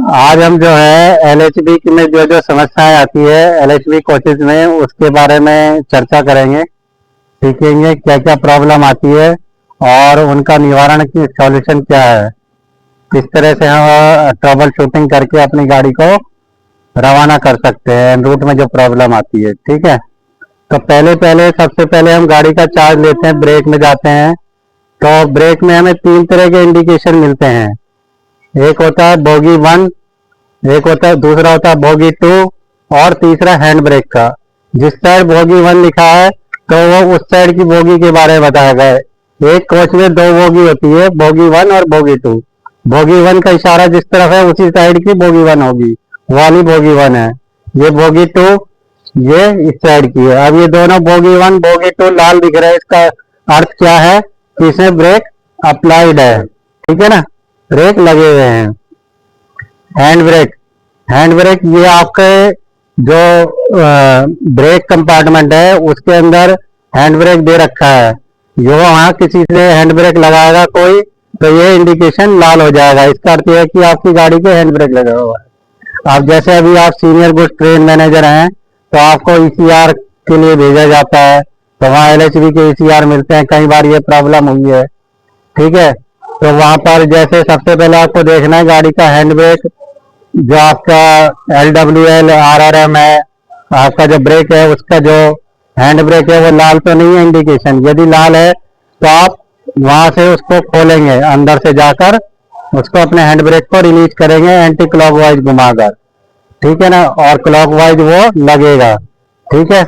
आज हम जो है एलएचबी में जो जो समस्याएं आती है एलएचबी कोचेज में उसके बारे में चर्चा करेंगे। सीखेंगे क्या क्या प्रॉब्लम आती है और उनका निवारण की सॉल्यूशन क्या है, किस तरह से हम ट्रबल शूटिंग करके अपनी गाड़ी को रवाना कर सकते हैं एन रूट में जो प्रॉब्लम आती है। ठीक है, तो सबसे पहले हम गाड़ी का चार्ज लेते हैं, ब्रेक में जाते हैं। तो ब्रेक में हमें 3 तरह के इंडिकेशन मिलते हैं। एक होता है बोगी 1, दूसरा होता है बोगी 2 और तीसरा हैंड ब्रेक का। जिस साइड बोगी 1 लिखा है तो वो उस साइड की बोगी के बारे में बताया गया है। एक कोच में 2 बोगी होती है, बोगी 1 और बोगी 2। बोगी 1 का इशारा जिस तरफ है उसी साइड की बोगी 1 होगी, वाली बोगी 1 है। ये बोगी 2 ये इस साइड की है। अब ये दोनों बोगी 1 बोगी 2 लाल दिख रहे हैं, इसका अर्थ क्या है कि इसमें ब्रेक अप्लाइड है। ठीक है ना, ब्रेक लगे हुए हैं। हैंड ब्रेक ये आपके जो ब्रेक कंपार्टमेंट है उसके अंदर हैंड ब्रेक दे रखा है। जो वहां किसी से हैंड ब्रेक लगाएगा कोई तो ये इंडिकेशन लाल हो जाएगा। इसका अर्थ यह है कि आपकी गाड़ी के हैंड ब्रेक लगा हुआ है। अब जैसे अभी आप सीनियर गुड्स ट्रेन मैनेजर हैं तो आपको ईसीआर के लिए भेजा जाता है, तो वहाँ एलएचबी के ईसीआर मिलते हैं। कई बार ये प्रॉब्लम हुई है। ठीक है, तो वहां पर जैसे सबसे पहले आपको देखना है गाड़ी का हैंड ब्रेक, जो आपका LWL RRM है, आपका जो ब्रेक है उसका जो हैंड ब्रेक है वो लाल तो नहीं है इंडिकेशन। यदि लाल है तो आप वहां से उसको खोलेंगे, अंदर से जाकर उसको अपने हैंड ब्रेक को रिलीज करेंगे एंटी क्लॉकवाइज घुमाकर। ठीक है ना, और क्लॉकवाइज वो लगेगा। ठीक है,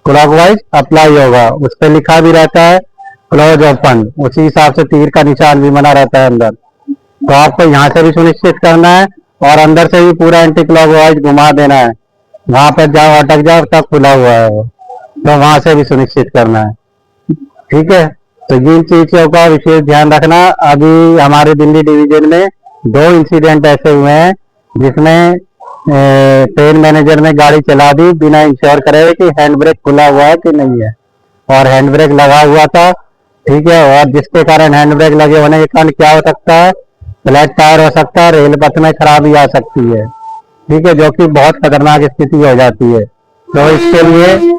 क्लॉकवाइज अप्लाई होगा, उस पर लिखा भी रहता है क्लोज ओपन, उसी हिसाब से तीर का निशान भी बना रहता है अंदर। तो आपको यहाँ से भी सुनिश्चित करना है और अंदर से भी पूरा एंटी क्लॉकवाइज घुमा देना है। वहां पर जाओ अटक जाओ तब खुला हुआ है वो, तो वहां से भी सुनिश्चित करना है। ठीक है, तो इन चीजों का विशेष ध्यान रखना। अभी हमारे दिल्ली डिवीजन में 2 इंसिडेंट ऐसे हुए हैं जिसमें ट्रेन मैनेजर ने गाड़ी चला दी बिना इंश्योर करे कि हैंड ब्रेक खुला हुआ है कि नहीं है, और हैंड ब्रेक लगा हुआ था। ठीक है, और जिसके कारण हैंड ब्रेक लगे होने के कारण क्या हो सकता है, फ्लैट टायर हो सकता है, रेल पथ में खराबी आ सकती है। ठीक है, जो कि बहुत खतरनाक स्थिति हो जाती है। तो इसके लिए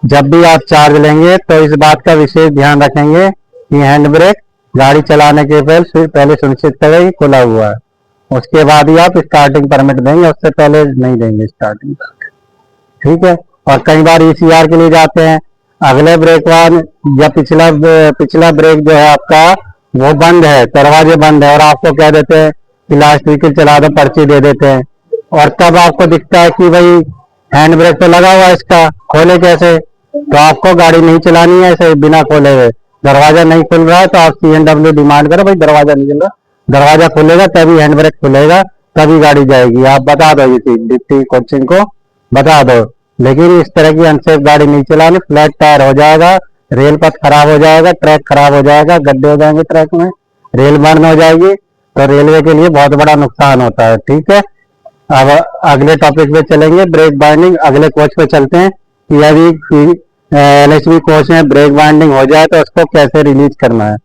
जब भी आप चार्ज लेंगे तो इस बात का विशेष ध्यान रखेंगे कि हैंड ब्रेक गाड़ी चलाने के पहले सुनिश्चित करें कि खुला हुआ है। उसके बाद ही आप स्टार्टिंग परमिट देंगे, उससे पहले नहीं देंगे स्टार्टिंग। ठीक है, और कई बार ईसीआर के लिए जाते हैं, अगले ब्रेक वान या पिछला ब्रेक जो है आपका वो बंद है, दरवाजे बंद है, और आपको कह देते हैं कि लास्ट व्हीकल चला दो, पर्ची दे देते हैं। और तब आपको दिखता है कि भाई हैंड ब्रेक तो लगा हुआ है, इसका खोले कैसे? तो आपको गाड़ी नहीं चलानी है ऐसे बिना खोले हुए। दरवाजा नहीं खुल रहा है तो आप CNW डिमांड करो, भाई दरवाजा नहीं खुल रहा, दरवाजा खुलेगा तभी हैंड ब्रेक खुलेगा, तभी गाड़ी जाएगी। आप बता दो ये चीज डिप्टी कोचिंग को बता दो। लेकिन इस तरह की अनसेफ गाड़ी नहीं चलानी, फ्लैट टायर हो जाएगा, रेल पथ खराब हो जाएगा, ट्रैक खराब हो जाएगा, गड्ढे हो जाएंगे ट्रैक में, रेल बर्न हो जाएगी, तो रेलवे के लिए बहुत बड़ा नुकसान होता है। ठीक है, अब अगले टॉपिक पे चलेंगे, ब्रेक बाइंडिंग। अगले कोच पे चलते हैं कि यदि LHB कोच में ब्रेक बाइंडिंग हो जाए तो उसको कैसे रिलीज करना है।